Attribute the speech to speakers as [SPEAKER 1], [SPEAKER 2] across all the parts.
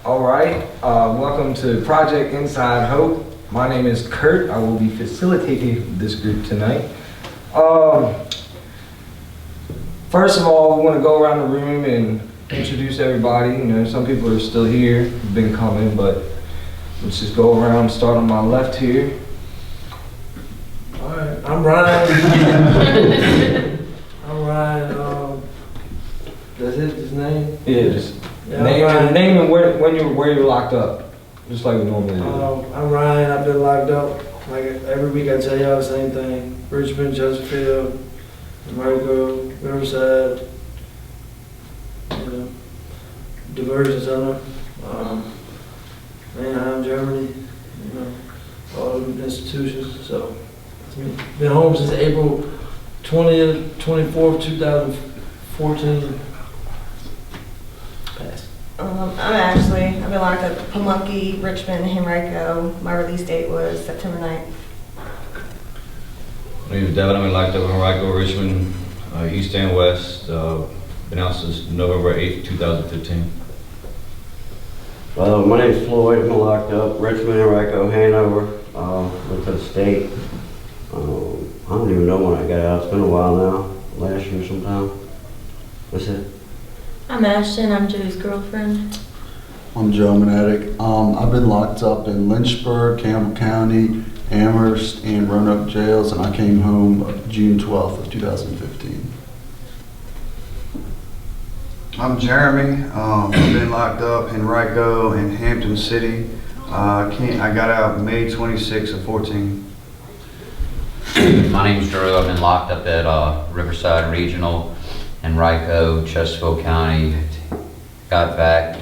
[SPEAKER 1] All right, welcome to Project Inside Hope. My name is Kurt. I will be facilitating this group tonight. First of all, we want to go around the room and introduce everybody. You know, some people are still here, been coming, but let's just go around, start on my left here.
[SPEAKER 2] All right, I'm Ryan. I'm Ryan. That's it, his name?
[SPEAKER 1] Yeah, just name and where you were locked up, just like we normally do.
[SPEAKER 2] I'm Ryan. I've been locked up. Like every week, I tell y'all the same thing: Richmond, Chesterfield, America, Riverside, Diversion Center, Mannheim, Germany. You know, all the institutions. So, been home since April 20th, 24th, 2014. Pass.
[SPEAKER 3] I'm Ashley. I've been locked up at Pamunkey, Richmond, Henrico. My release date was September 9th.
[SPEAKER 4] My name is Devin. I've been locked up in Henrico, Richmond, East and West. Been out since November 8th, 2015.
[SPEAKER 5] My name is Floyd. I've been locked up. Richmond, Henrico, Hanover. Went to the state. I don't even know when I got out. It's been a while now. Last year sometime. That's it.
[SPEAKER 6] I'm Ashton. I'm Joe's girlfriend.
[SPEAKER 7] I'm Joe Manatic. I've been locked up in Lynchburg, Campbell County, Amherst, and Roanoke jails, and I came home June 12th of 2015.
[SPEAKER 8] I'm Jeremy. I've been locked up in Henrico and Hampton City. I got out May 26th of 14.
[SPEAKER 9] My name's Drew. I've been locked up at Riverside Regional, Henrico, Chesterfield County. Got back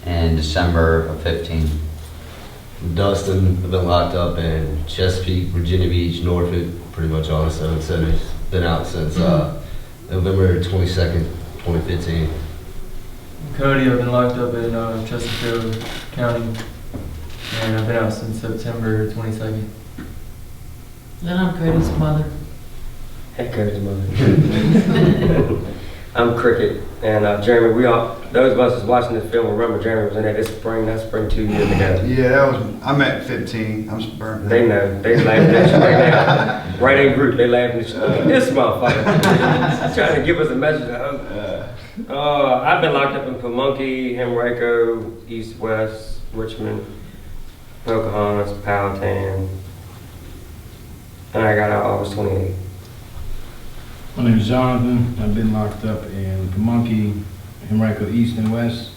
[SPEAKER 9] in December of 15.
[SPEAKER 10] Dustin. I've been locked up in Chesapeake, Virginia Beach, Norfolk, pretty much all the 7 centers. Been out since November 22nd, 2015.
[SPEAKER 11] Cody, I've been locked up in Chesterfield County, and I've been out since September 22nd.
[SPEAKER 6] And I'm Cody's mother.
[SPEAKER 12] Hey, Cody's mother. I'm Cricket, and Jeremy. Those of us who's watching this film remember Jeremy was in there this spring. That spring 2 years ago.
[SPEAKER 8] Yeah, I'm at 15. I'm burnt.
[SPEAKER 12] They know. They laughing at you right now. Right in group, they laughing at you. Look at this motherfucker. He's trying to give us a message of hope. I've been locked up in Pamunkey, Henrico, East, West, Richmond, Pocahontas, Powhatan, and I got out August 28th.
[SPEAKER 13] My name is Jonathan. I've been locked up in Pamunkey, Henrico East and West,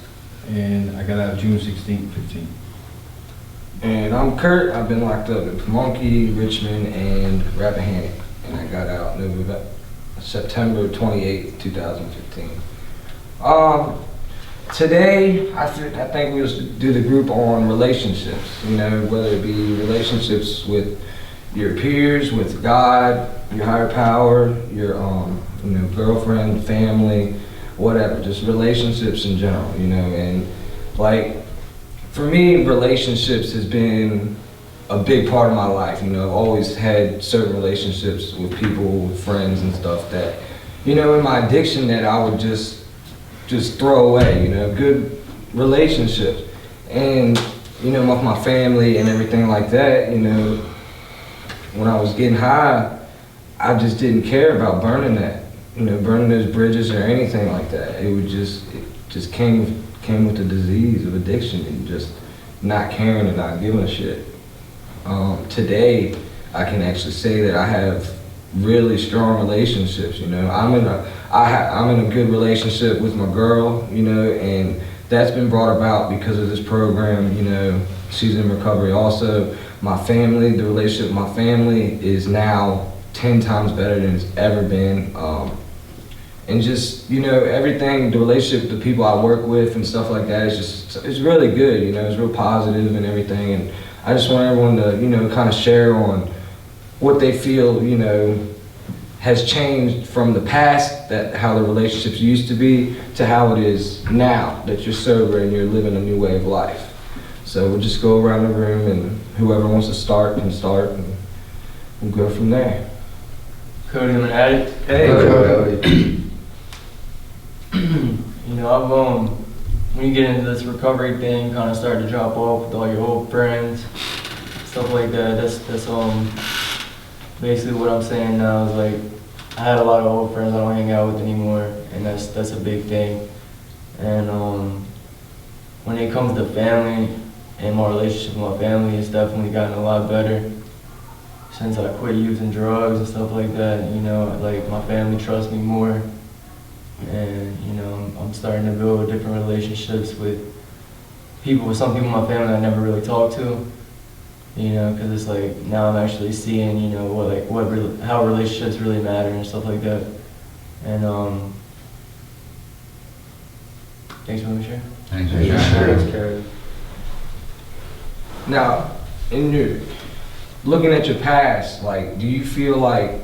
[SPEAKER 13] and I got out June 16th, 15.
[SPEAKER 1] And I'm Kurt. I've been locked up in Pamunkey, Richmond, and Rappahannock, and I got out September 28th, 2015. Today, I think we'll do the group on relationships, you know, whether it be relationships with your peers, with God, your higher power, your girlfriend, family, whatever, just relationships in general, you know. And like for me, relationships has been a big part of my life. You know, I've always had certain relationships with people, with friends and stuff that, you know, in my addiction that I would just throw away, you know, good relationships. And, you know, with my family and everything like that, you know, when I was getting high, I just didn't care about burning that, you know, burning those bridges or anything like that. It just came with the disease of addiction and just not caring and not giving a shit. Today, I can actually say that I have really strong relationships. You know, I'm in a good relationship with my girl. You know, and that's been brought about because of this program. You know, she's in recovery also. My family, the relationship with my family is now 10 times better than it's ever been. And just, you know, everything, the relationship with the people I work with and stuff like that it's really good, you know, it's real positive and everything. And I just want everyone to, you know, kind of share on what they feel, you know, has changed from the past, that how the relationships used to be, to how it is now that you're sober and you're living a new way of life. So we'll just go around the room and whoever wants to start can start and we'll go from there.
[SPEAKER 11] Cody, I'm an addict.
[SPEAKER 1] Hey,
[SPEAKER 11] Cody. You know, when you get into this recovery thing, you kind of start to drop off with all your old friends, stuff like that. That's basically what I'm saying now is like, I had a lot of old friends I don't hang out with anymore, and that's a big thing. And when it comes to family and my relationship with my family, it's definitely gotten a lot better since I quit using drugs and stuff like that. You know, like my family trusts me more, and you know, I'm starting to build different relationships with some people in my family I never really talked to. You know, because it's like now I'm actually seeing, you know, how relationships really matter and stuff like that. And thanks for letting me share.
[SPEAKER 9] Thanks for sharing.
[SPEAKER 11] Thanks, Carrie.
[SPEAKER 1] Now, looking at your past, like, do you feel like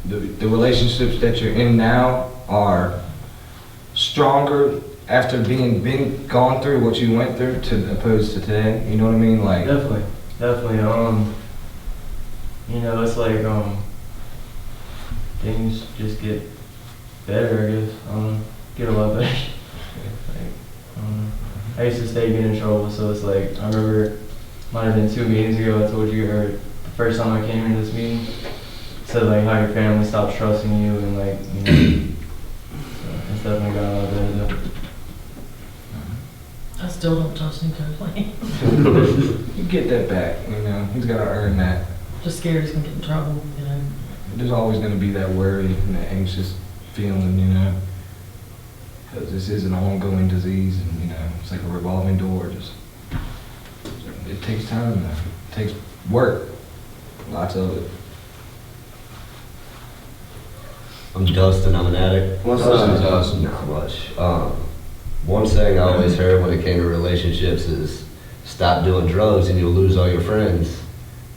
[SPEAKER 1] the relationships that you're in now are stronger after being gone through what you went through to opposed to today? You know what I mean? Like,
[SPEAKER 11] Definitely. You know, it's like things just get better, I guess. Get a lot better. I used to stay getting in trouble, so it's like, I remember, might have been 2 meetings ago, I told you, or the first time I came into this meeting, said like how your family stops trusting you, and like, you know, so it's definitely got a lot better though.
[SPEAKER 6] I still don't trust him totally.
[SPEAKER 1] you get that back, you know, he's got to earn that.
[SPEAKER 6] Just scared he's gonna get in trouble, you know.
[SPEAKER 1] There's always going to be that worry and that anxious feeling, you know, because this is an ongoing disease, and you know, it's like a revolving door. It takes time, though. It takes work, lots of it.
[SPEAKER 10] I'm Dustin, I'm an addict.
[SPEAKER 12] What's up,
[SPEAKER 10] Dustin? Not much. One thing I always heard when it came to relationships is stop doing drugs and you'll lose all your friends.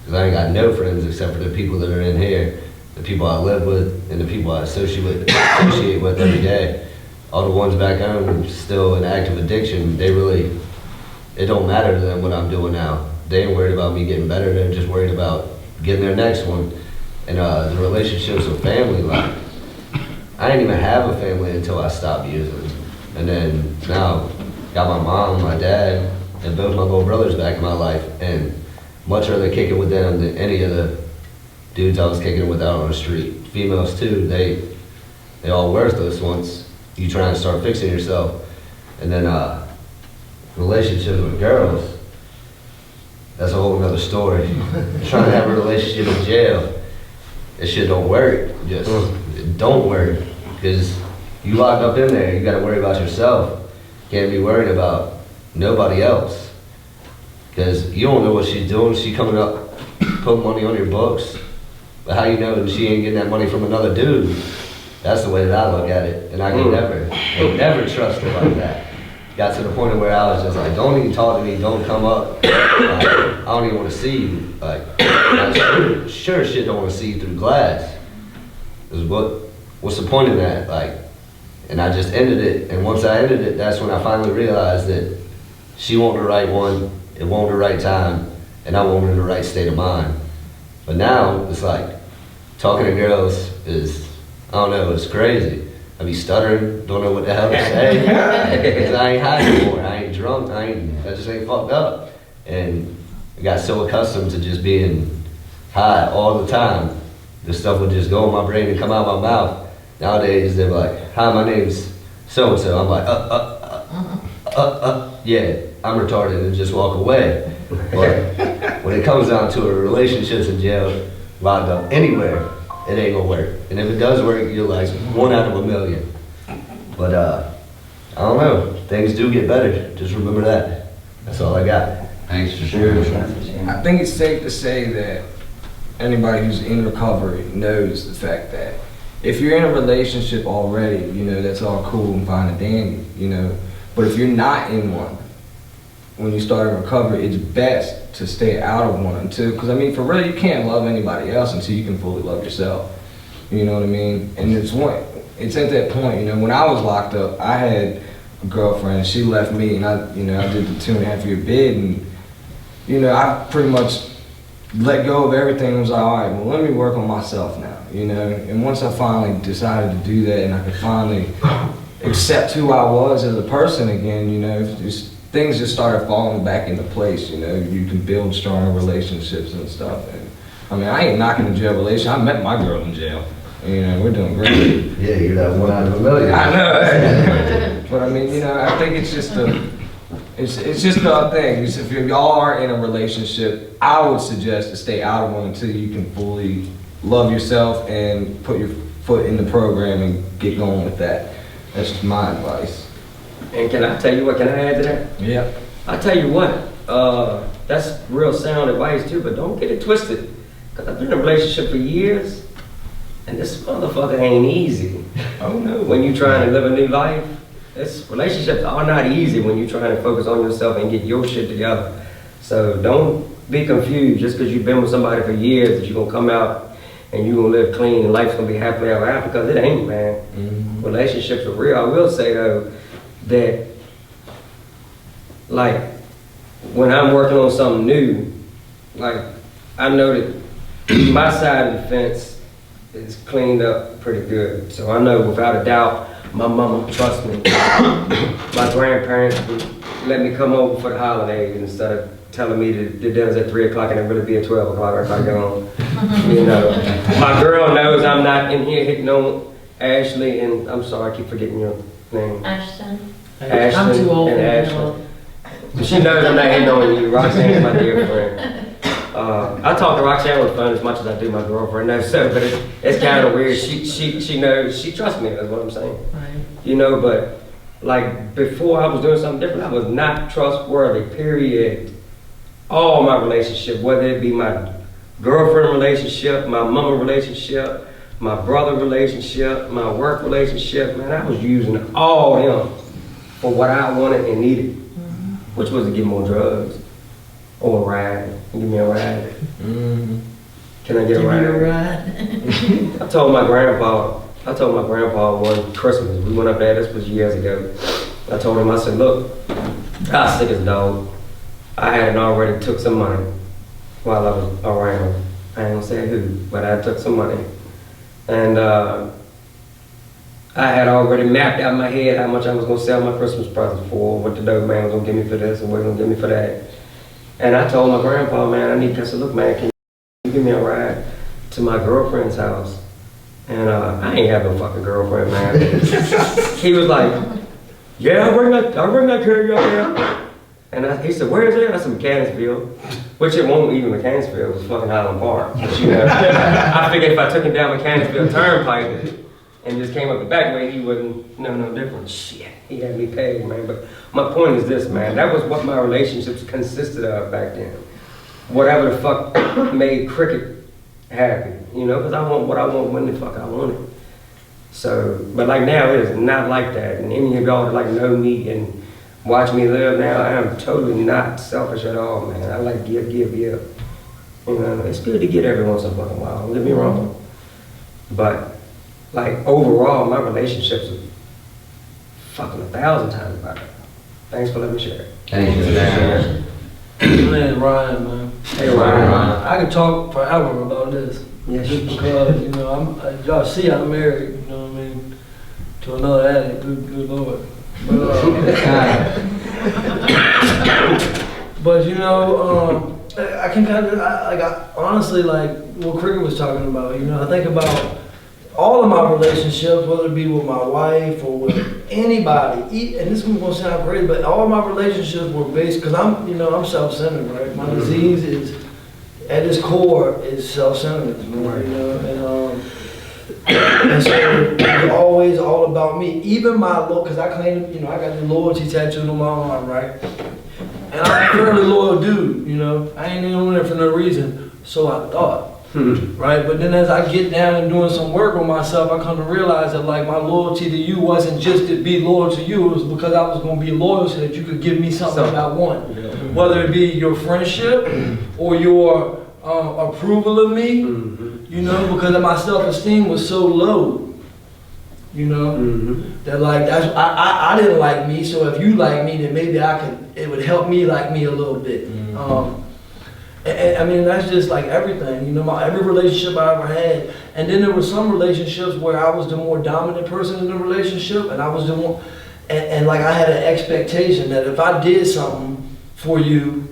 [SPEAKER 10] Because I ain't got no friends except for the people that are in here, the people I live with, and the people I associate with every day. All the ones back home still in active addiction, it don't matter to them what I'm doing now. They ain't worried about me getting better, they're just worried about getting their next one. And the relationships with family, like, I didn't even have a family until I stopped using. And then now, got my mom, my dad, and both my little brothers back in my life. And much rather kick it with them than any of the dudes I was kicking it with out on the street. Females too, they all worthless once you try and start fixing yourself. And then relationships with girls, that's a whole nother story. Trying to have a relationship in jail, that shit don't work. It don't work. Because you locked up in there, you gotta worry about yourself. Can't be worried about nobody else. Because you don't know what she's doing. She coming up, putting money on your books. But how you know that she ain't getting that money from another dude? That's the way that I look at it. And I can never trust her like that. Got to the point where I was just like, don't even talk to me, don't come up. Like, I don't even want to see you. Like, I sure shit don't want to see you through glass. What's the point of that? Like, and I just ended it. And once I ended it, that's when I finally realized that she wanted the right one, it wasn't the right time, and I wanted the right state of mind. But now, it's like, talking to girls is, I don't know, it's crazy. I be stuttering, don't know what the hell to say. Because I ain't high anymore, I ain't drunk, I just ain't fucked up. And I got so accustomed to just being high all the time. This stuff would just go in my brain and come out my mouth. Nowadays, they're like, hi, my name's so-and-so. I'm like, yeah, I'm retarded, and just walk away. But when it comes down to relationships in jail, locked up anywhere, it ain't gonna work. And if it does work, you're like 1 out of a million. But I don't know, things do get better. Just remember that. That's all I got.
[SPEAKER 9] Thanks for sharing.
[SPEAKER 1] I think it's safe to say that anybody who's in recovery knows the fact that if you're in a relationship already, you know, that's all cool and fine and dandy, you know. But if you're not in one, when you start in recovery, it's best to stay out of one until, because I mean, for real, you can't love anybody else until you can fully love yourself. You know what I mean? And it's at that point, you know, when I was locked up, I had a girlfriend, she left me, and I did the 2.5-year bid, and, you know, I pretty much let go of everything and was like, all right, well, let me work on myself now, you know? And once I finally decided to do that and I could finally accept who I was as a person again, you know, just things just started falling back into place, you know. You can build stronger relationships and stuff. And I mean, I ain't knocking the jail relationship. I met my girl in jail. You know, we're doing great.
[SPEAKER 10] Yeah, you're that one out of a million.
[SPEAKER 1] I know. But I mean, you know, I think it's just it's just a thing. If y'all are in a relationship, I would suggest to stay out of one until you can fully love yourself and put your foot in the program and get going with that. That's just my advice.
[SPEAKER 12] And can I tell you what, can I add to that?
[SPEAKER 1] Yeah.
[SPEAKER 12] I tell you what, that's real sound advice too, but don't get it twisted. Cause I've been in a relationship for years, and this motherfucker ain't easy.
[SPEAKER 1] Oh no.
[SPEAKER 12] When you trying to live a new life, relationships are not easy when you're trying to focus on yourself and get your shit together. So don't be confused just because you've been with somebody for years that you're gonna come out and you're gonna live clean and life's gonna be happily ever after, because it ain't, man.
[SPEAKER 1] Mm-hmm.
[SPEAKER 12] Relationships are real. I will say though that, like, when I'm working on something new, like, I know that my side of the fence is cleaned up pretty good. So I know without a doubt, my mama trusts me. My grandparents would let me come over for the holidays instead of telling me that the dinner's at 3 o'clock and it really be at 12 o'clock if I go home. You know, my girl knows I'm not in here hitting on Ashley, and I'm sorry, I keep forgetting your name.
[SPEAKER 6] Ashton.
[SPEAKER 12] Ashton
[SPEAKER 6] I'm too old
[SPEAKER 12] and
[SPEAKER 6] for
[SPEAKER 12] Ashley. She knows I'm not hitting on you. Roxanne's my dear friend. I talk to Roxanne on the phone as much as I do my girlfriend now, so, but it's kind of weird. She knows, she trusts me, that's what I'm saying.
[SPEAKER 6] Right.
[SPEAKER 12] You know, but like before I was doing something different, I was not trustworthy, period. All my relationship, whether it be my girlfriend relationship, my mama relationship, my brother relationship, my work relationship, man, I was using all them for what I wanted and needed, which was to get more drugs or a ride. Give me a ride.
[SPEAKER 1] Mm-hmm.
[SPEAKER 12] Can I get a ride?
[SPEAKER 6] Give me a ride.
[SPEAKER 12] I told my grandpa one Christmas, we went up there, this was years ago. I told him, I said, look, I was sick as a dog. I hadn't already took some money while I was around. I ain't gonna say who, but I took some money. And I had already mapped out in my head how much I was gonna sell my Christmas presents for, what the dope man was gonna give me for this and what he was gonna give me for that. And I told my grandpa, man, I said, look, man, can you give me a ride to my girlfriend's house? And I ain't have no fucking girlfriend, man. He was like, yeah, I'll bring that carry up there. And he said, where is it? I said, Mechanicsville. Which it won't even Mechanicsville, it was fucking Highland Park. But, you know, I figured if I took him down Mechanicsville Turnpike and just came up the back way, he wouldn't know no difference. Shit, he had me paid, man. But my point is this, man, that was what my relationships consisted of back then. Whatever the fuck made Cricket happy, you know, because I want what I want when the fuck I want it. So, but like now, it is not like that. And any of y'all that like know me and watch me live now, I am totally not selfish at all, man. I like give. You know, it's good to get every once in a fucking while, don't get me wrong. But, like, overall, my relationships are fucking 1,000 times better. Thanks for letting me share.
[SPEAKER 9] Thank you for that.
[SPEAKER 2] My name is Ryan, man.
[SPEAKER 12] Hey, Ryan.
[SPEAKER 2] I could talk forever about this.
[SPEAKER 12] Yes.
[SPEAKER 2] Just because, you know, y'all see I'm married, you know what I mean, to another addict, good Lord. But you know, I can kind of, honestly, like what Cricket was talking about, you know, I think about all of my relationships, whether it be with my wife or with anybody, and this is gonna sound crazy, but all of my relationships were based, because I'm self-centered, right? My disease is, at its core, is self-centered, you know, and so it's always all about me. Even my because I claim, you know, I got the loyalty tattooed on my arm, right? And I'm a fairly loyal dude, you know. I ain't in there for no reason, so I thought. Right, but then as I get down and doing some work on myself, I come to realize that like my loyalty to you wasn't just to be loyal to you, it was because I was going to be loyal so that you could give me something that I want. Whether it be your friendship or your approval of me, you know, because my self-esteem was so low, you know, that like I didn't like me, so if you like me, then maybe it would help me like me a little bit. And I mean, that's just like everything, you know, every relationship I ever had. And then there were some relationships where I was the more dominant person in the relationship, and I was the more, and like I had an expectation that if I did something for you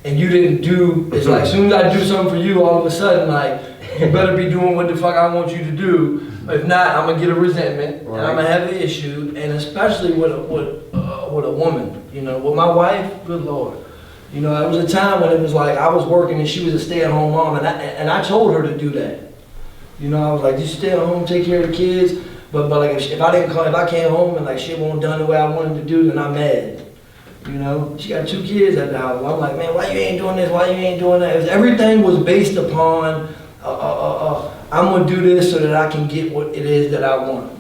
[SPEAKER 2] and you didn't do, it's like as soon as I do something for you, all of a sudden, like, you better be doing what the fuck I want you to do. If not, I'm gonna get a resentment, and I'm gonna have an issue, and especially with a woman, you know, with my wife, good Lord. You know, there was a time when it was like I was working and she was a stay-at-home mom, and I told her to do that. You know, I was like, just stay at home, take care of the kids. But like if I came home and like shit wasn't done the way I wanted to do, then I'm mad. You know, she got 2 kids at the house. I'm like, man, why you ain't doing this? Why you ain't doing that? Everything was based upon I'm gonna do this so that I can get what it is that I want,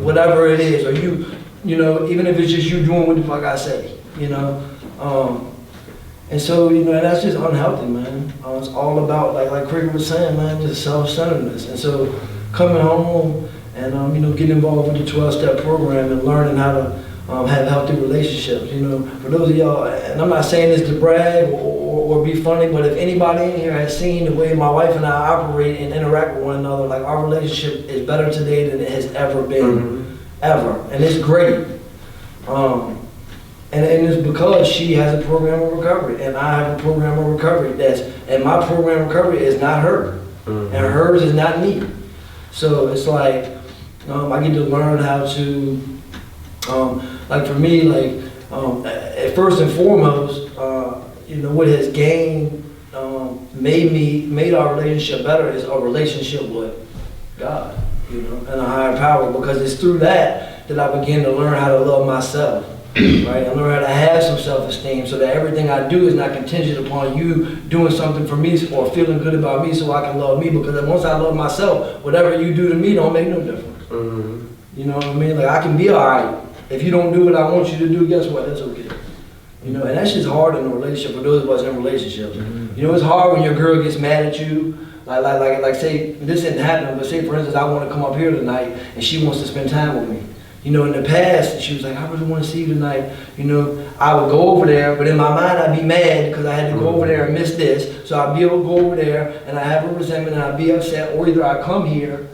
[SPEAKER 2] whatever it is, or you know, even if it's just you doing what the fuck I say, you know. And so, you know, that's just unhealthy, man. It's all about, like Cricket was saying, man, just self-centeredness. And so coming home and, you know, getting involved with the 12-step program and learning how to have healthy relationships, you know. For those of y'all, and I'm not saying this to brag or be funny, but if anybody in here has seen the way my wife and I operate and interact with one another, like our relationship is better today than it has ever been, ever. And it's great. And it's because she has a program of recovery, and I have a program of recovery and my program of recovery is not her, and hers is not me. So it's like, I get to learn how to, like for me, like, first and foremost, you know, what has made our relationship better is our relationship with God, you know, and a higher power, because it's through that I begin to learn how to love myself. Right, I learn how to have some self-esteem so that everything I do is not contingent upon you doing something for me or feeling good about me so I can love me, because once I love myself, whatever you do to me don't make no difference. You know what I mean? Like, I can be alright. If you don't do what I want you to do, guess what? That's okay. You know, and that's just hard in a relationship for those of us in relationships. You know, it's hard when your girl gets mad at you. Like say, this didn't happen, but say for instance, I want to come up here tonight and she wants to spend time with me. You know, in the past, she was like, I really want to see you tonight. You know, I would go over there, but in my mind, I'd be mad because I had to go over there and miss this. So I'd be able to go over there and I have a resentment and I'd be upset, or either I come here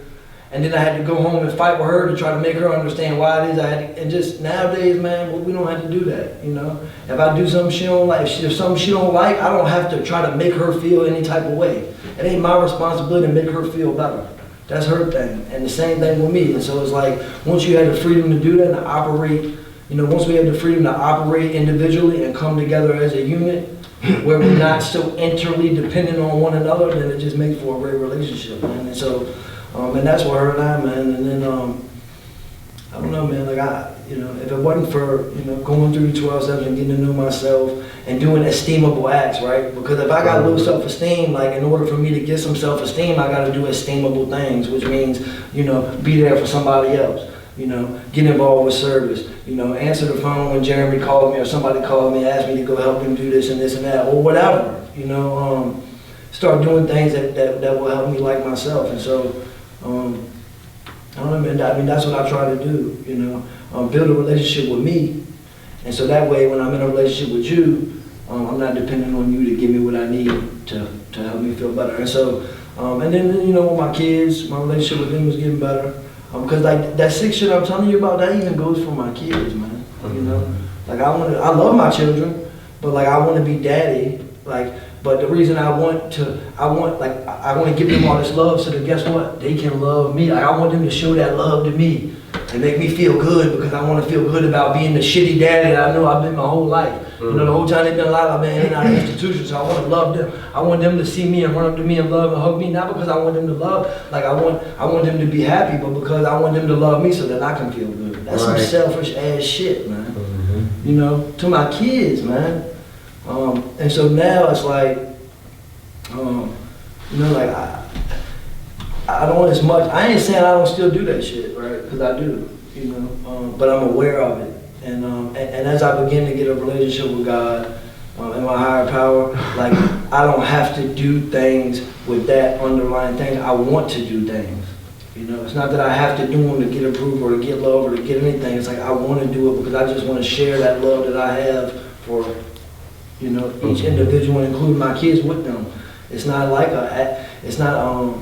[SPEAKER 2] and then I had to go home and fight with her to try to make her understand why it is I had to, and just nowadays, man, well, we don't have to do that, you know. If I do something she don't like, if something she don't like, I don't have to try to make her feel any type of way. It ain't my responsibility to make her feel better. That's her thing, and the same thing with me. And so it's like, once you have the freedom to do that and to operate, you know, once we have the freedom to operate individually and come together as a unit, where we're not so entirely dependent on one another, then it just makes for a great relationship, man. And so, and that's what her and I, man. And then, I don't know, man, like you know, if it wasn't for, you know, going through the 12 steps and getting to know myself and doing esteemable acts, right? Because if I got low self-esteem, like in order for me to get some self-esteem, I got to do esteemable things, which means, you know, be there for somebody else, you know, get involved with service, you know, answer the phone when Jeremy called me or somebody called me and asked me to go help him do this and that, or whatever, you know, start doing things that will help me like myself. And so, I don't know, man, I mean, that's what I try to do, you know, build a relationship with me. And so that way, when I'm in a relationship with you, I'm not dependent on you to give me what I need to help me feel better. And so, and then, you know, with my kids, my relationship with them is getting better. Because like that sick shit I'm telling you about, that even goes for my kids, man. You know, like I love my children, but like I want to be daddy, like. But the reason I want to give them all this love so that guess what? They can love me. Like I want them to show that love to me and make me feel good, because I want to feel good about being the shitty daddy that I know I've been my whole life. You know, the whole time they've been alive, I've been in and out of institutions, so I want to love them. I want them to see me and run up to me and love and hug me, not because I want them to love, like I want them to be happy, but because I want them to love me so that I can feel good. That's some selfish ass shit, man. You know, to my kids, man. And so now it's like, you know, like I don't as much, I ain't saying I don't still do that shit, right? Because I do, you know, but I'm aware of it. And as I begin to get a relationship with God and my higher power, like I don't have to do things with that underlying thing. I want to do things. You know, it's not that I have to do them to get approved or to get love or to get anything. It's like I want to do it because I just want to share that love that I have for, You know, each individual, including my kids with them. It's not like it's not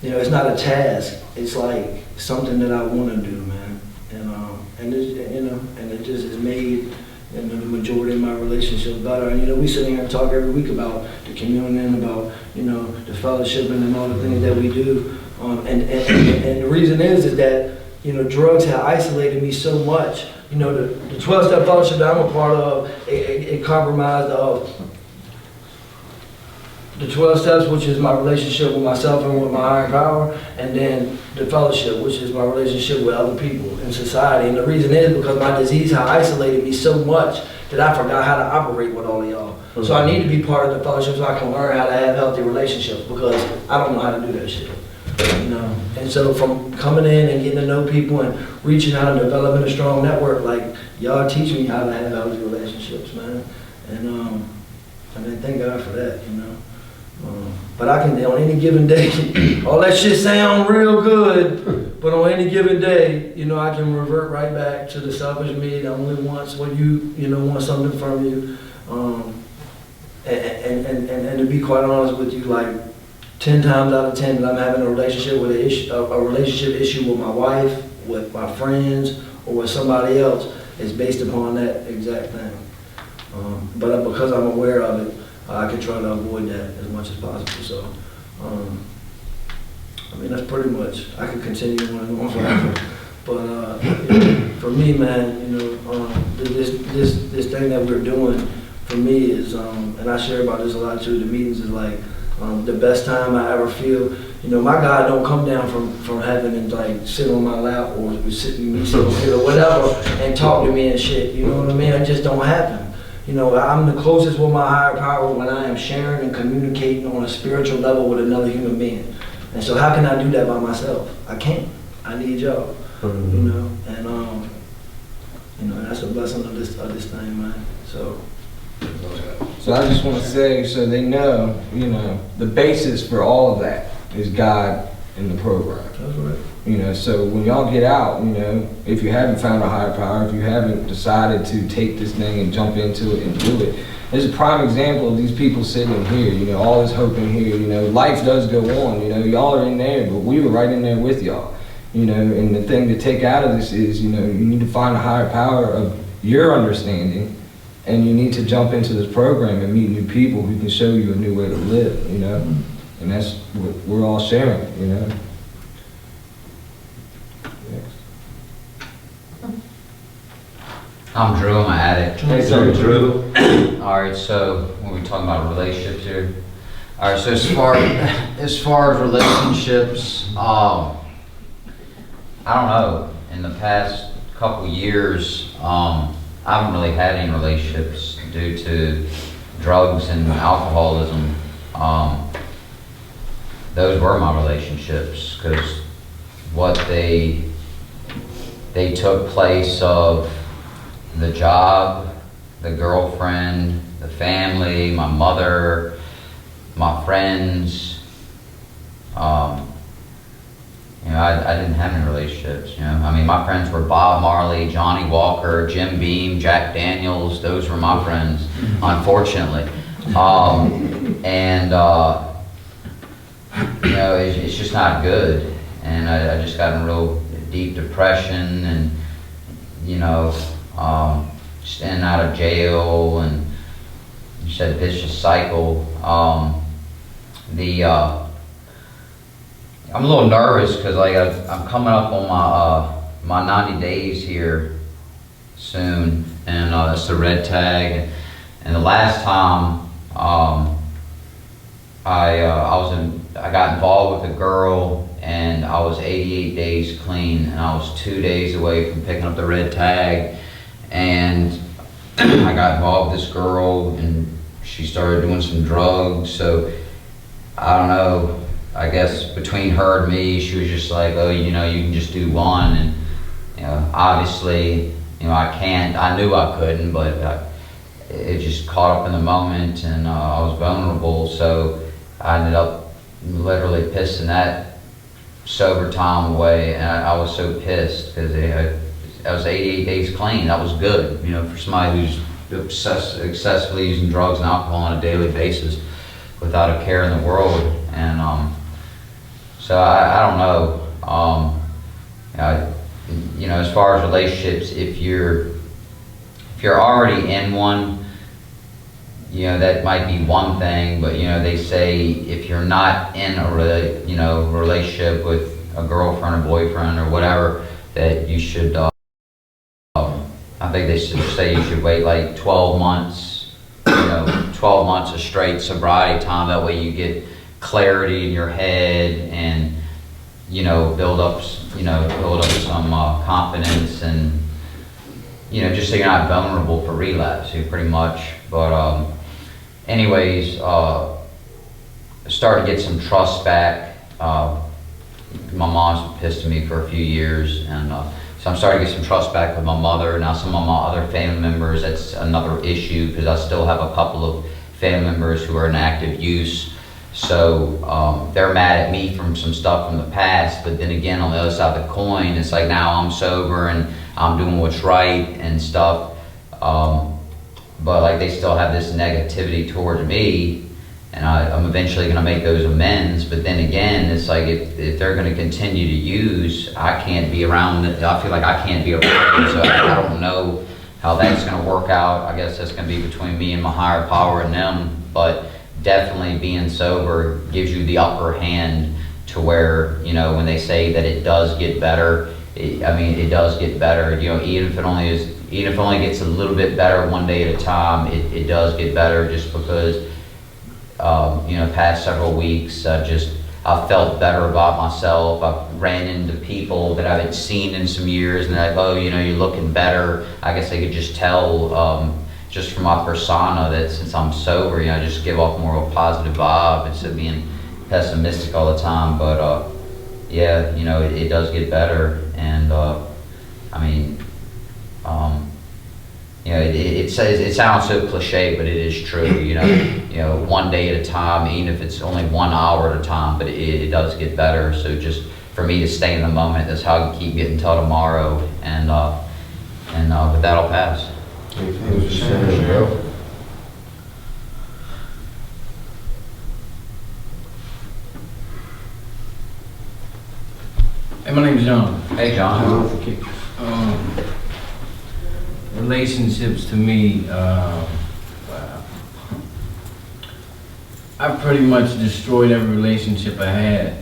[SPEAKER 2] it's not a task. It's like something that I want to do, man. And it just has made the majority of my relationships better. And we sit here and talk every week about the communion, about the fellowship and all the things that we do. And the reason is that drugs have isolated me so much. The 12-step fellowship that I'm a part of, it compromised of the 12 steps, which is my relationship with myself and with my higher power, and then the fellowship, which is my relationship with other people in society. And the reason is because my disease has isolated me so much that I forgot how to operate with all of y'all. So I need to be part of the fellowship so I can learn how to have healthy relationships, because I don't know how to do that shit. And so from coming in and getting to know people and reaching out and developing a strong network, like y'all teach me how to have healthy relationships, man. And thank God for that, But I can, on any given day, all that shit sound real good, but on any given day, I can revert right back to the selfish me that only wants what you want something from you. And to be quite honest with you, like 10 times out of 10 that I'm having a relationship with a relationship issue with my wife, with my friends, or with somebody else, is based upon that exact thing. But because I'm aware of it, I can try to avoid that as much as possible. So, that's pretty much. I could continue on forever. But for me, man, this thing that we're doing, for me is, and I share about this a lot too. The meetings is like the best time I ever feel. My God don't come down from heaven and like sit on my lap or sit or whatever and talk to me and shit. You know what I mean? It just don't happen. I'm the closest with my higher power when I am sharing and communicating on a spiritual level with another human being. And so how can I do that by myself? I can't. I need y'all. And that's a blessing of this thing, man. So
[SPEAKER 1] I just want to say, so they know, the basis for all of that is God in the program.
[SPEAKER 2] That's right.
[SPEAKER 1] So when y'all get out, if you haven't found a higher power, if you haven't decided to take this thing and jump into it and do it, there's a prime example of these people sitting here, all this hope in here, life does go on, y'all are in there, but we were right in there with y'all, and the thing to take out of this is, you need to find a higher power of your understanding, and you need to jump into this program and meet new people who can show you a new way to live, and that's what we're all sharing,
[SPEAKER 9] I'm Drew, I'm an addict.
[SPEAKER 10] Hey, Drew.
[SPEAKER 9] Alright, so when we're talking about relationships here. Alright, so as far as relationships, I don't know, in the past couple years, I haven't really had any relationships due to drugs and alcoholism. Those were my relationships, because what they took place of the job, the girlfriend, the family, my mother, my friends. I didn't have any relationships, my friends were Bob Marley, Johnny Walker, Jim Beam, Jack Daniels. Those were my friends, unfortunately. It's just not good. And I just got in real deep depression and, just in and out of jail, and just a vicious cycle. I'm a little nervous because I'm coming up on my 90 days here soon, and it's the red tag. And the last time I got involved with a girl, and I was 88 days clean, and I was 2 days away from picking up the red tag. And I got involved with this girl, and she started doing some drugs. So I don't know, I guess between her and me, she was just like, oh, you can just do one. And obviously, I can't. I knew I couldn't, but it just caught up in the moment, and I was vulnerable. So I ended up literally pissing that sober time away, and I was so pissed because I was 88 days clean. That was good, for somebody who's excessively using drugs and alcohol on a daily basis without a care in the world. And so I don't know. You know, as far as relationships, if you're already in one, you know, that might be one thing, but you know, they say if you're not in a relationship with a girlfriend or boyfriend or whatever, that you should, I think they should say you should wait like 12 months, 12 months of straight sobriety time. That way you get clarity in your head and, build up some confidence and, just so you're not vulnerable for relapse, pretty much. But anyways, started to get some trust back. My mom's pissed at me for a few years, and so I'm starting to get some trust back with my mother. Now some of my other family members, that's another issue, because I still have a couple of family members who are in active use. So they're mad at me from some stuff from the past, but then again, on the other side of the coin, it's like now I'm sober and I'm doing what's right and stuff. But like they still have this negativity towards me, and I'm eventually going to make those amends. But then again, it's like if they're going to continue to use, I can't be around it. I feel like I can't be around them, so I don't know how that's going to work out. I guess that's going to be between me and my higher power and them. But definitely being sober gives you the upper hand to where, when they say that it does get better, it does get better. Even if it only gets a little bit better one day at a time, it does get better, just because past several weeks, I felt better about myself. I ran into people that I haven't seen in some years, and they're like, oh, you're looking better. I guess they could just tell, just from my persona, that since I'm sober, I just give off more of a positive vibe instead of being pessimistic all the time. But it does get better, and it sounds so cliche, but it is true. One day at a time, even if it's only 1 hour at a time, but it does get better. So just for me to stay in the moment, that's how I can keep getting till tomorrow, and with that, I'll pass.
[SPEAKER 13] Hey, my name's John.
[SPEAKER 9] Hey, John.
[SPEAKER 13] Relationships to me, I pretty much destroyed every relationship I had.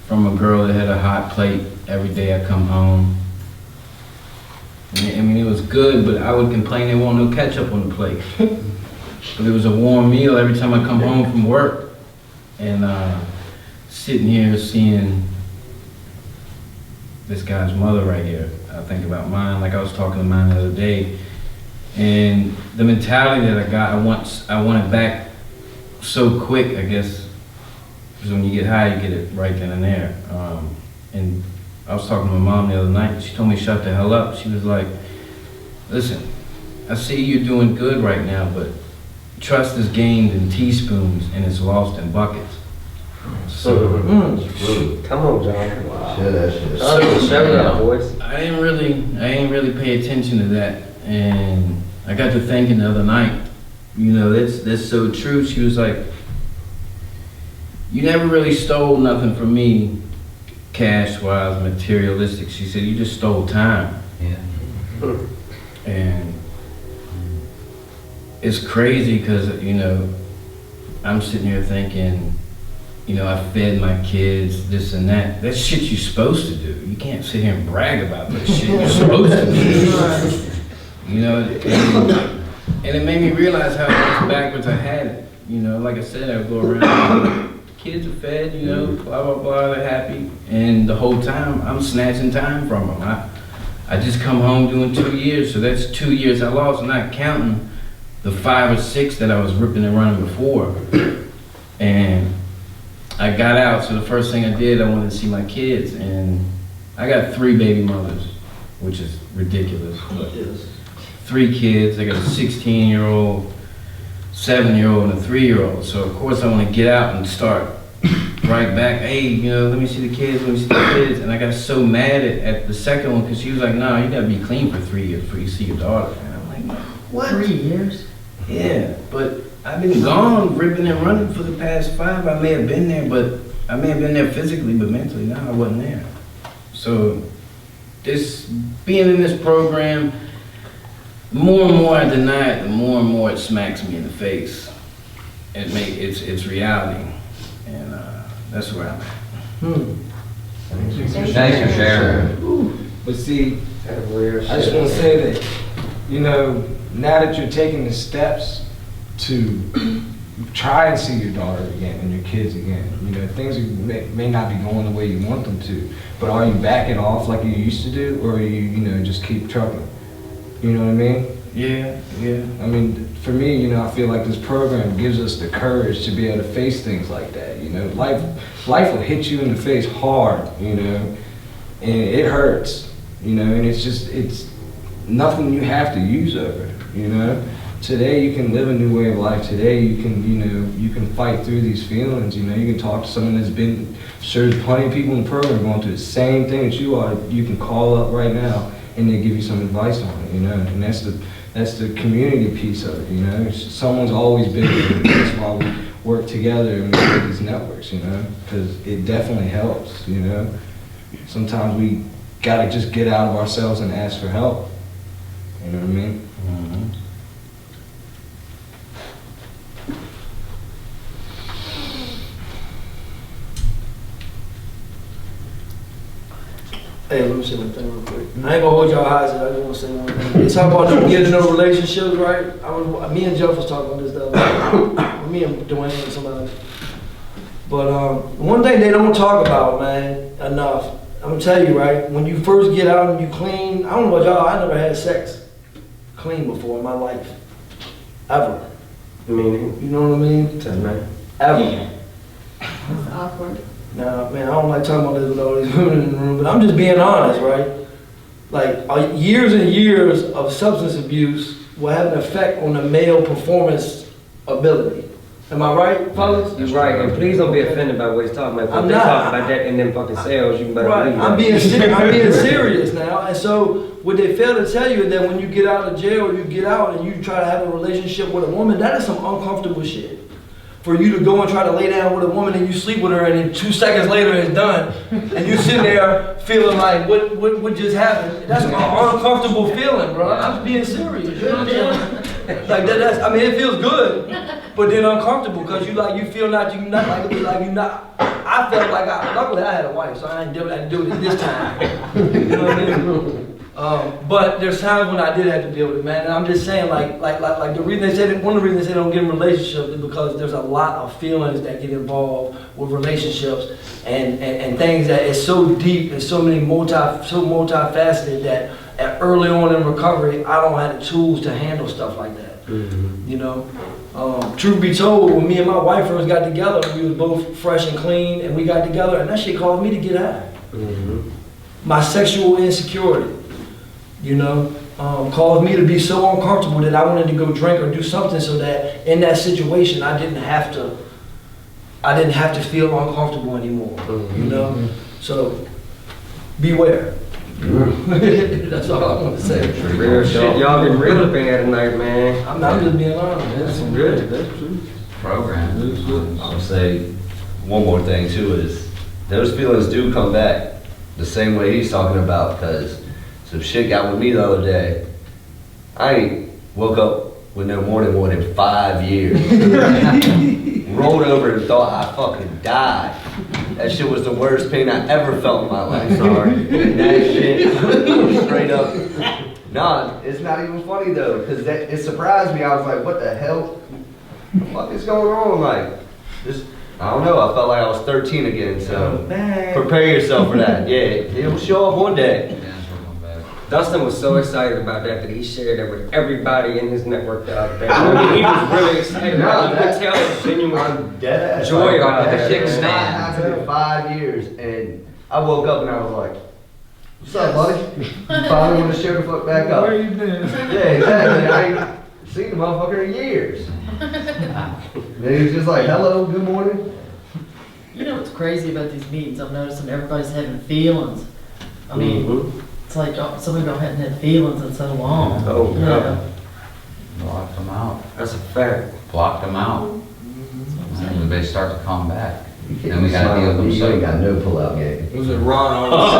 [SPEAKER 13] From a girl that had a hot plate every day I come home. It was good, but I would complain there wasn't no ketchup on the plate. But it was a warm meal every time I come home from work. And sitting here seeing this guy's mother right here, I think about mine, like I was talking to mine the other day. And the mentality that I got, I want it back so quick, I guess, because when you get high, you get it right then and there. And I was talking to my mom the other night. She told me to shut the hell up. She was like, listen, I see you're doing good right now, but trust is gained in teaspoons and it's lost in buckets. So,
[SPEAKER 12] come on, John.
[SPEAKER 5] Wow. Share that shit.
[SPEAKER 12] Shut it up, boys.
[SPEAKER 13] I didn't really pay attention to that, and I got to thinking the other night, that's so true. She was like, you never really stole nothing from me, cash-wise, materialistic. She said, you just stole time.
[SPEAKER 9] Yeah.
[SPEAKER 13] And it's crazy because, I'm sitting here thinking, I fed my kids, this and that. That's shit you're supposed to do. You can't sit here and brag about that shit you're supposed to do. And it made me realize how backwards I had it. Like I said, I would go around, kids are fed, blah, blah, blah, they're happy. And the whole time, I'm snatching time from them. I just come home doing 2 years, so that's 2 years I lost, not counting the 5 or 6 that I was ripping and running before. And I got out, so the first thing I did, I wanted to see my kids, and I got 3 baby mothers, which is ridiculous. But 3 kids, I got a 16-year-old, 7-year-old, and a 3-year-old. So of course I want to get out and start right back, hey, you know, let me see the kids, let me see the kids. And I got so mad at the second one because she was like, nah, you gotta be clean for 3 years before you see your daughter. And I'm like, what?
[SPEAKER 6] 3 years?
[SPEAKER 13] Yeah, but I've been gone, ripping and running for the past 5. I may have been there, but I may have been there physically, but mentally, no, I wasn't there. So this, being in this program, the more and more I deny it, the more and more it smacks me in the face. It's reality, and that's where I'm at.
[SPEAKER 9] Thanks for sharing.
[SPEAKER 1] But see, I just want to say that, you know, now that you're taking the steps to try and see your daughter again and your kids again, you know, things may not be going the way you want them to, but are you backing off like you used to do, or are you know, just keep trucking? You know what I mean?
[SPEAKER 13] Yeah.
[SPEAKER 1] I mean, for me, you know, I feel like this program gives us the courage to be able to face things like that. You know, life will hit you in the face hard, you know, and it hurts, you know, and it's nothing you have to use over, you know. Today you can live a new way of life. Today you can, you know, you can fight through these feelings. You know, you can talk to someone that's been, sure, there's plenty of people in the program going through the same thing that you are. You can call up right now and they give you some advice on it, you know, and that's the community piece of it, you know. Someone's always been there. That's why we work together and we create these networks, you know, because it definitely helps, you know. Sometimes we gotta just get out of ourselves and ask for help. You know what I mean? Mm-hmm.
[SPEAKER 2] Hey, let me say one thing real quick. I ain't gonna hold y'all hostage. I just want to say one thing. They talk about them getting into relationships, right? Me and Jeff was talking about this the other day. Me and Dwayne and somebody. But one thing they don't talk about, man, enough. I'm gonna tell you, right? When you first get out and you clean, I don't know about y'all. I never had sex clean before in my life, ever.
[SPEAKER 12] I mean,
[SPEAKER 2] you know what I mean?
[SPEAKER 12] Man.
[SPEAKER 2] Ever.
[SPEAKER 3] That's awkward.
[SPEAKER 2] Now, man, I don't like talking about this with all these women in the room, but I'm just being honest, right? Like, years and years of substance abuse will have an effect on the male performance ability. Am I right, fellas?
[SPEAKER 12] You're right, and please don't be offended by what he's talking about.
[SPEAKER 2] I'm
[SPEAKER 12] If they
[SPEAKER 2] not.
[SPEAKER 12] talk about that in them fucking sales, you better
[SPEAKER 2] Right,
[SPEAKER 12] believe
[SPEAKER 2] I'm
[SPEAKER 12] that.
[SPEAKER 2] being serious now. And so what they fail to tell you is that when you get out of jail, you get out and you try to have a relationship with a woman, that is some uncomfortable shit. For you to go and try to lay down with a woman and you sleep with her and then 2 seconds later it's done and you sitting there feeling like what just happened. That's an uncomfortable feeling, bro. I'm being serious. You know what I'm saying? Like that's, I mean, it feels good, but then uncomfortable because you feel not. I felt like luckily I had a wife, so I didn't have to do it this time. You know what I mean? But there's times when I did have to deal with it, man. And I'm just saying, like the reason they say one of the reasons they say don't get in relationships is because there's a lot of feelings that get involved with relationships and things that is so deep and so multifaceted that early on in recovery, I don't have the tools to handle stuff like that. Mm-hmm. You know, truth be told, when me and my wife first got together, we was both fresh and clean, and we got together, and that shit caused me to get high. Mm-hmm. My sexual insecurity. You know, caused me to be so uncomfortable that I wanted to go drink or do something so that in that situation I didn't have to feel uncomfortable anymore. Mm-hmm. You know, so beware. Mm-hmm. That's all I want to say.
[SPEAKER 12] Real shit, y'all been real up in there tonight, man.
[SPEAKER 2] I'm just being honest.
[SPEAKER 12] That's some good. That's true.
[SPEAKER 9] Program.
[SPEAKER 10] I would say one more thing too is those feelings do come back the same way he's talking about, because some shit got with me the other day. I ain't woke up with no more than 5 years. Rolled over and thought I fucking died. That shit was the worst pain I ever felt in my life. Sorry. That shit, straight up. Nah, it's not even funny though, because it surprised me. I was like, what the hell? The fuck is going on? Like, just, I don't know. I felt like I was 13 again, so prepare yourself for that. Yeah, it'll show up one day.
[SPEAKER 12] Dustin was so excited about that he shared that with everybody in his network the other day. I mean, he was really excited about it. You could tell the genuine joy about that.
[SPEAKER 10] That shit happened in 5 years, and I woke up and I was like, what's up, buddy? You finally want to show the fuck back up.
[SPEAKER 1] Where you been?
[SPEAKER 10] Yeah, exactly. I ain't seen the motherfucker in years. And he was just like, hello, good morning.
[SPEAKER 6] You know what's crazy about these meetings? I'm noticing everybody's having feelings. I mean, it's like some people hadn't had feelings in so long.
[SPEAKER 12] Oh,
[SPEAKER 6] You know?
[SPEAKER 9] Blocked them out.
[SPEAKER 12] That's a fact.
[SPEAKER 9] Blocked them out. And they start to come back. Then we
[SPEAKER 10] You
[SPEAKER 9] gotta deal with them.
[SPEAKER 10] ain't
[SPEAKER 9] So
[SPEAKER 10] got no pull-out game.
[SPEAKER 1] Was it Ron always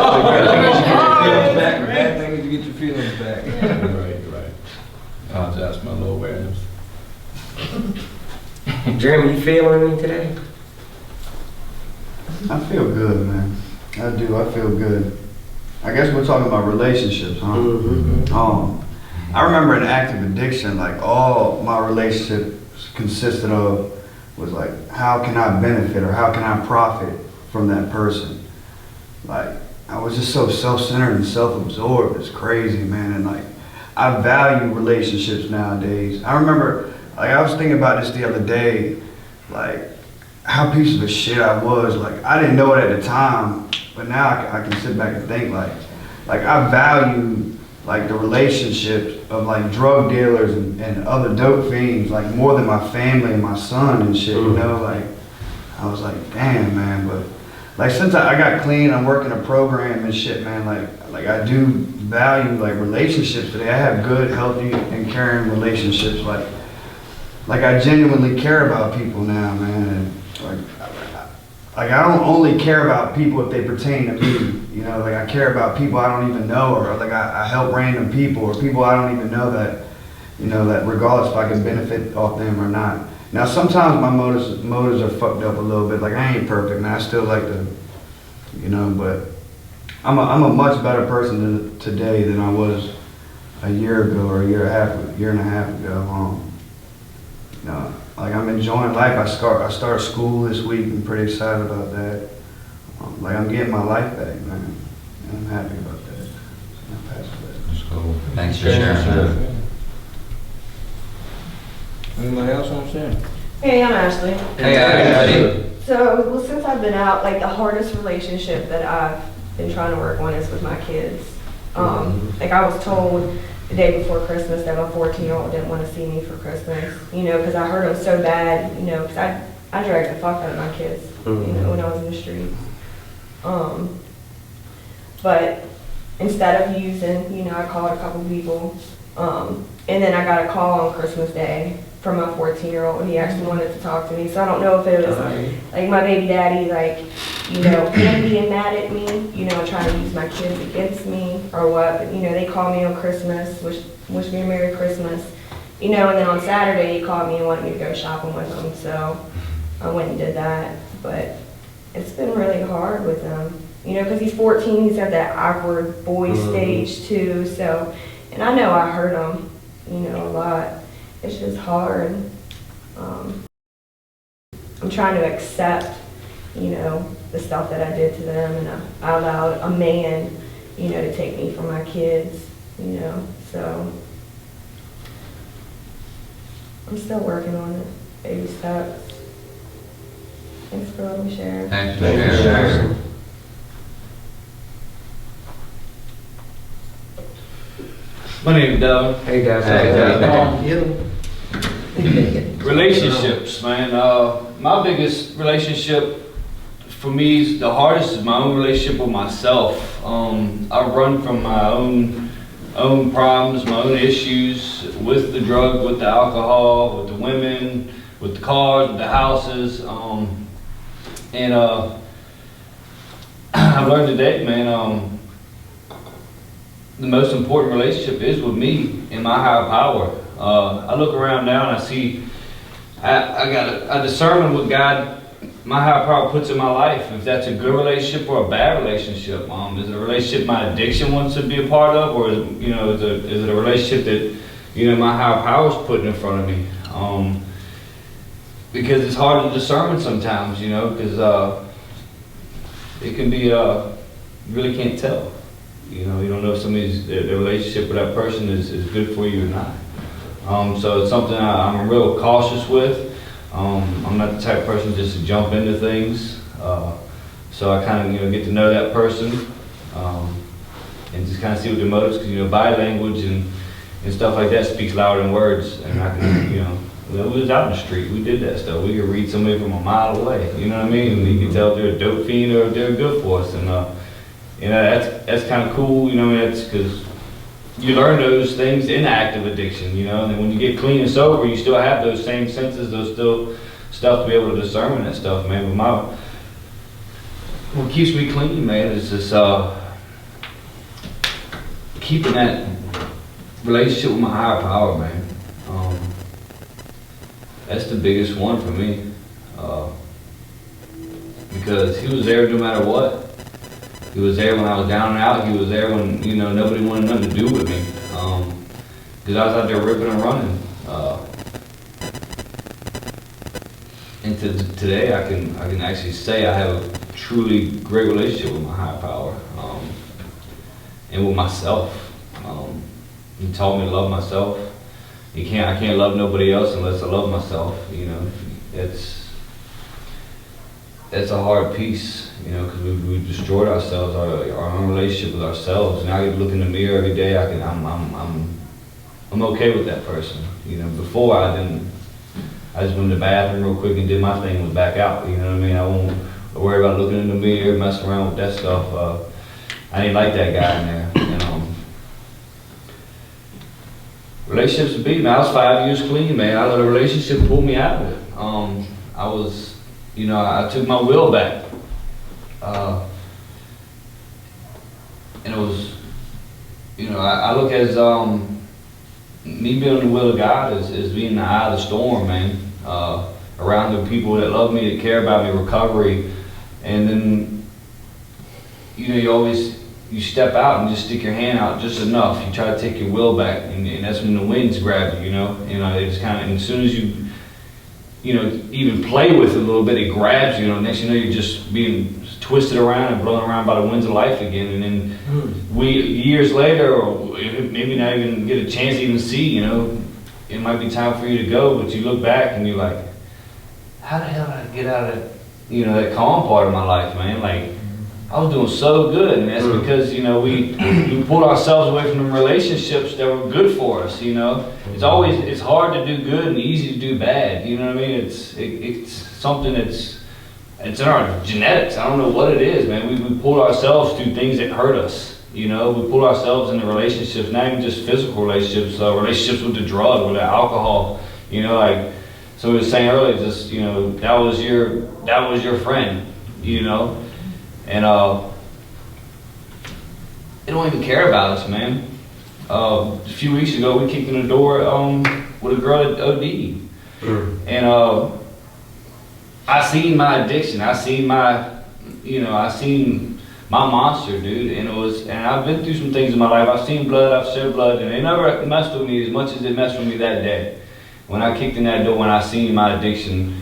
[SPEAKER 1] said, the bad thing is to get your feelings back.
[SPEAKER 13] Right. Apologize for my low awareness.
[SPEAKER 12] Jeremy, you feeling anything today?
[SPEAKER 8] I feel good, man. I do. I feel good. I guess we're talking about relationships, huh? I remember in active addiction, like all my relationships consisted of was like, how can I benefit or how can I profit from that person? Like, I was just so self-centered and self-absorbed. It's crazy, man. And like, I value relationships nowadays. I remember, like, I was thinking about this the other day, like, how piece of shit I was. Like, I didn't know it at the time, but now I can sit back and think, like I value, like, the relationships of, like, drug dealers and other dope fiends, like, more than my family and my son and shit, you know? Like, I was like, damn, man, but, like, since I got clean, I'm working a program and shit, man, like I do value, like, relationships today. I have good, healthy, and caring relationships, like I genuinely care about people now, man, and, like I don't only care about people if they pertain to me, you know, like I care about people I don't even know, or like I help random people, or people I don't even know that, you know, that regardless if I can benefit off them or not. Now sometimes my motives are fucked up a little bit, like I ain't perfect, man, I still like to, you know, but I'm a much better person today than I was a year ago or a year and a half ago. You know, like I'm enjoying life. I start school this week. I'm pretty excited about that. Like I'm getting my life back, man. And I'm happy about that. I'll pass it back.
[SPEAKER 9] That's cool. Thanks for sharing that.
[SPEAKER 1] Anybody else want to share?
[SPEAKER 3] Hey, I'm Ashley.
[SPEAKER 9] Hey,
[SPEAKER 3] So, well, since I've been out, like the hardest relationship that I've been trying to work on is with my kids. Like I was told the day before Christmas that my 14-year-old didn't want to see me for Christmas, you know, because I hurt him so bad, you know, because I dragged the fuck out of my kids, you know, when I was in the streets. But instead of using, you know, I called a couple people, and then I got a call on Christmas Day from my 14-year-old. He actually wanted to talk to me, so I don't know if it was like my baby daddy, like, you know, him being mad at me, you know, trying to use my kids against me or what. But, you know, they called me on Christmas, wish me a Merry Christmas, you know, and then on Saturday he called me and wanted me to go shopping with him, so I went and did that. But it's been really hard with him, you know, because he's 14, he's at that awkward boy stage too, so, and I know I hurt him, you know, a lot. It's just hard. I'm trying to accept, you know, the stuff that I did to them, and I allowed a man, you know, to take me from my kids, you know, so I'm still working on it, baby steps. Thanks for letting me share.
[SPEAKER 9] Thanks for sharing.
[SPEAKER 13] My name is Doug.
[SPEAKER 12] Hey, guys.
[SPEAKER 13] Relationships, man. My biggest relationship for me is the hardest is my own relationship with myself. I run from my own problems, my own issues with the drug, with the alcohol, with the women, with the cars, with the houses. And I've learned today, man, the most important relationship is with me and my higher power. I look around now and I see, I got a discernment what God, my higher power puts in my life. If that's a good relationship or a bad relationship. Is it a relationship my addiction wants to be a part of, or you know, is it a relationship that, you know, my higher power is putting in front of me? Because it's hard to discern sometimes, you know, because it can be, you really can't tell. You know, you don't know if the relationship with that person is good for you or not. So it's something I'm real cautious with. I'm not the type of person just to jump into things. So I kind of, you know, get to know that person and just kind of see what their motives, because, you know, body language and stuff like that speaks louder than words. And I can, you know,
[SPEAKER 4] When we was out in the street, we did that stuff. We could read somebody from a mile away. You know what I mean? And you could tell if they're a dope fiend or if they're good for us. And you know, that's kind of cool. You know, that's because you learn those things in active addiction. You know, and then when you get clean and sober, you still have those same senses, those still stuff to be able to discern that stuff, man. But what keeps me clean, man, is just keeping that relationship with my higher power, man. That's the biggest one for me, because he was there no matter what. He was there when I was down and out. He was there when, you know, nobody wanted nothing to do with me, because I was out there ripping and running. And today, I can actually say I have a truly great relationship with my higher power, and with myself. He taught me to love myself. I can't love nobody else unless I love myself. You know, it's a hard piece. You know, because we destroyed ourselves, our own relationship with ourselves. Now I can look in the mirror every day. I'm okay with that person. You know, before I didn't. I just went to the bathroom real quick and did my thing and was back out. You know what I mean? I won't worry about looking in the mirror, messing around with that stuff. I ain't like that guy in there. And relationships with me, man. I was 5 years clean, man. I let a relationship pull me out of it. I was, you know, I took my will back. And it was, you know, I look as me being in the will of God is being in the eye of the storm, man. Around the people that love me, that care about me, recovery, and then, you know, you step out and just stick your hand out just enough. You try to take your will back, and that's when the winds grab you, you know. It's kind of, and as soon as you know, even play with it a little bit, it grabs you. You know, next you know, you're just being twisted around and blown around by the winds of life again. And then years later, or maybe not even get a chance to even see, you know, it might be time for you to go, but you look back and you're like, how the hell did I get out of, you know, that calm part of my life, man? Like, I was doing so good, and that's because, you know, we pulled ourselves away from the relationships that were good for us, you know. It's hard to do good and easy to do bad, you know what I mean? It's something it's in our genetics. I don't know what it is, man. We pulled ourselves through things that hurt us, you know. We pulled ourselves into relationships, not even just physical relationships, relationships with the drug, with the alcohol, you know, like, so we were saying earlier, just, you know, that was your friend, you know. And they don't even care about us, man. A few weeks ago, we kicked in the door with a girl at OD. And I seen my addiction. I seen my monster, dude. And I've been through some things in my life. I've seen blood, I've shed blood, and they never messed with me as much as it messed with me that day. When I kicked in that door, when I seen my addiction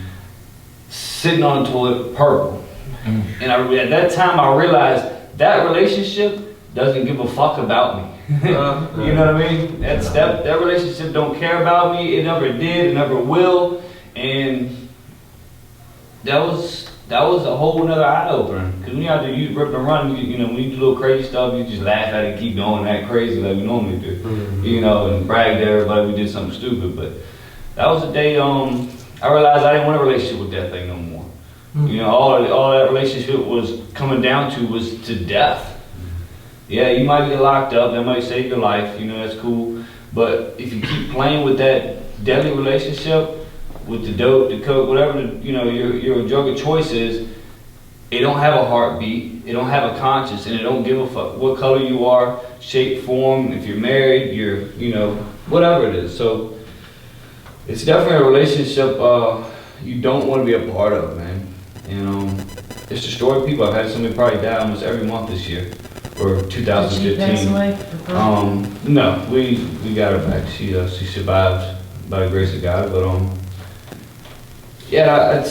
[SPEAKER 4] sitting on the toilet, purple. And at that time, I realized that relationship doesn't give a fuck about me. You know what I mean? That relationship don't care about me. It never did. It never will. And that was a whole nother eye opener. Because when you out there, you rip and run. You know, when you do little crazy stuff, you just laugh at it and keep going, act crazy like we normally do. You know, and brag to everybody we did something stupid. But that was the day I realized I didn't want a relationship with that thing no more. You know, all that relationship was coming down to was to death. Yeah, you might get locked up, that might save your life, you know, that's cool. But if you keep playing with that deadly relationship, with the dope, the coke, whatever, your drug of choice is, it don't have a heartbeat, it don't have a conscience, and it don't give a fuck what color you are, shape, form, if you're married, you know, whatever it is. So, it's definitely a relationship you don't want to be a part of, man. And it's destroyed people. I've had somebody probably die almost every month this year, or 2015.
[SPEAKER 6] Did she pass away?
[SPEAKER 4] No, we got her back. She survived by the grace of God. But yeah,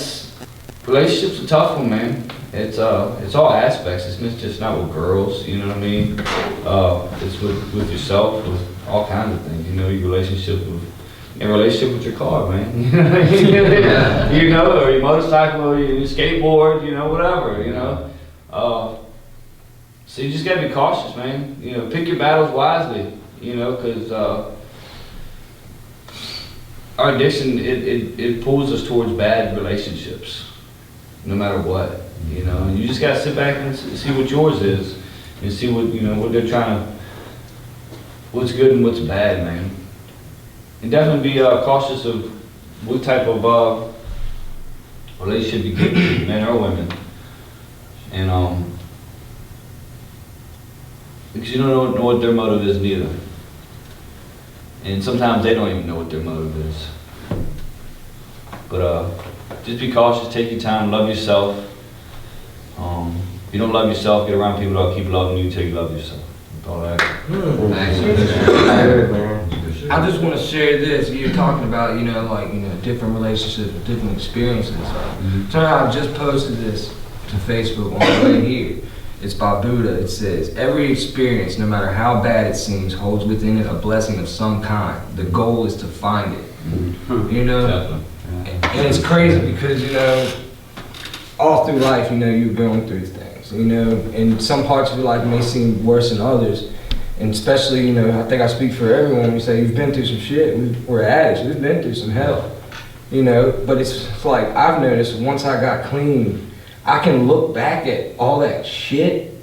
[SPEAKER 4] relationships are tough one, man. It's all aspects. It's just not with girls, you know what I mean? It's with yourself, with all kinds of things. You know, your relationship with your car, man. You know, or your motorcycle, or your skateboard, you know, whatever, you know. So you just gotta be cautious, man. You know, pick your battles wisely, you know, because our addiction, it pulls us towards bad relationships, no matter what, you know. And you just gotta sit back and see what yours is, and see what, you know, what they're trying to, what's good and what's bad, man. And definitely be cautious of what type of relationship you get with, men or women. And because you don't know what their motive is neither. And sometimes they don't even know what their motive is. But just be cautious, take your time, love yourself. If you don't love yourself, get around people that'll keep loving you until you love yourself. That's all I got.
[SPEAKER 1] I just want to share this. You're talking about, you know, like, you know, different relationships, different experiences. So I just posted this to Facebook on the way here. It's by Buddha. It says, every experience, no matter how bad it seems, holds within it a blessing of some kind. The goal is to find it. You know? And it's crazy because, you know, all through life, you know, you're going through things, you know, and some parts of your life may seem worse than others. And especially, you know, I think I speak for everyone when we say you've been through some shit. We're addicts. We've been through some hell, you know. But it's like I've noticed once I got clean, I can look back at all that shit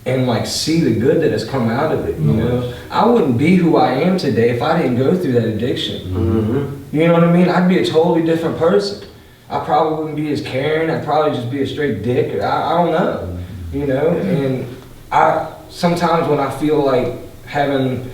[SPEAKER 1] and like see the good that has come out of it, you know. I wouldn't be who I am today if I didn't go through that addiction. You know what I mean? I'd be a totally different person. I probably wouldn't be as caring. I'd probably just be a straight dick. I don't know, you know. And sometimes when I feel like having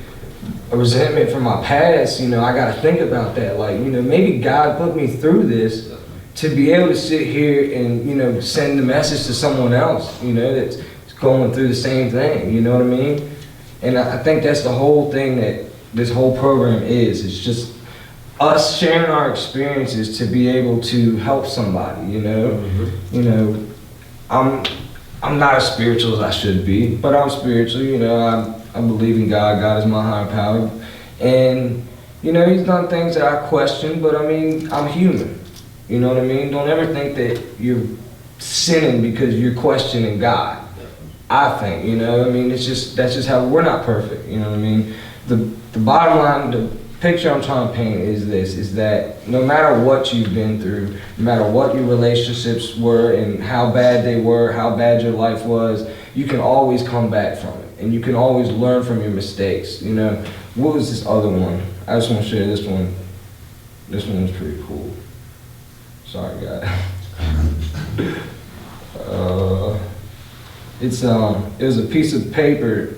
[SPEAKER 1] a resentment from my past, you know, I got to think about that. Like, you know, maybe God put me through this to be able to sit here and, you know, send the message to someone else, you know, that's going through the same thing, you know what I mean? And I think that's the whole thing that this whole program is. It's just us sharing our experiences to be able to help somebody, you know? You know, I'm not as spiritual as I should be, but I'm spiritual, you know. I believe in God. God is my higher power. And, you know, he's done things that I question, but I mean, I'm human. You know what I mean? Don't ever think that you're sinning because you're questioning God. I think, you know, I mean, that's just how, we're not perfect, you know what I mean? The bottom line, the picture I'm trying to paint is this, is that no matter what you've been through, no matter what your relationships were and how bad they were, how bad your life was, you can always come back from it. And you can always learn from your mistakes, you know? What was this other one? I just want to share this one. This one is pretty cool. Sorry, guys. It was a piece of paper.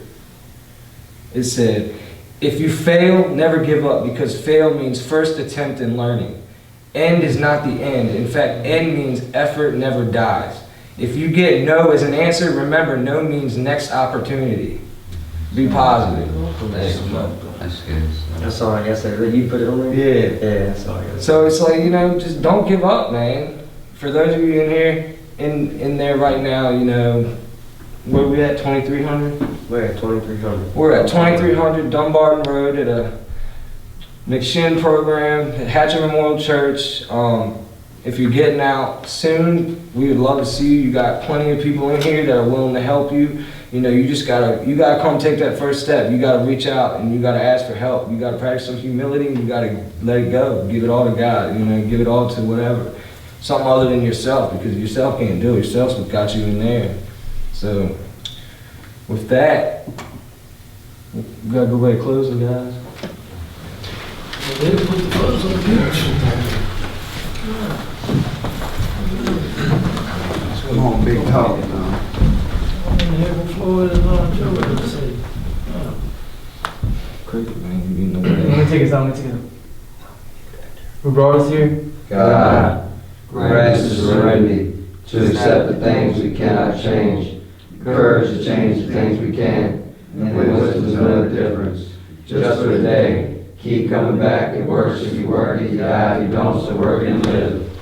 [SPEAKER 1] It said, if you fail, never give up, because fail means first attempt in learning. End is not the end. In fact, end means effort never dies. If you get no as an answer, remember no means next opportunity. Be positive.
[SPEAKER 9] That's good.
[SPEAKER 12] That's all I got to say. You put it on there?
[SPEAKER 1] Yeah.
[SPEAKER 12] Yeah, that's all I got to say.
[SPEAKER 1] So it's like, you know, just don't give up, man. For those of you in here, in there right now, you know, where we at, 2300?
[SPEAKER 12] We're at 2300.
[SPEAKER 1] We're at 2300 Dumbarton Road at a McShin program at Hatcher Memorial Church. If you're getting out soon, we would love to see you. You got plenty of people in here that are willing to help you. You know, you gotta come take that first step. You gotta reach out and you gotta ask for help. You gotta practice some humility and you gotta let it go. Give it all to God, you know, give it all to whatever. Something other than yourself, because yourself can't do it. Yourself's what got you in there. So, with that, we got a good way to close it, guys.
[SPEAKER 8] Come on, big talk now.
[SPEAKER 1] Cricket, man, you know
[SPEAKER 11] Let me take us out. Who brought us here?
[SPEAKER 10] God grant us serenity to accept the things we cannot change, courage to change the things we can, and wisdom to know the difference. Just for the day, keep coming back. It works if you work, if you die, if you don't, so work and live.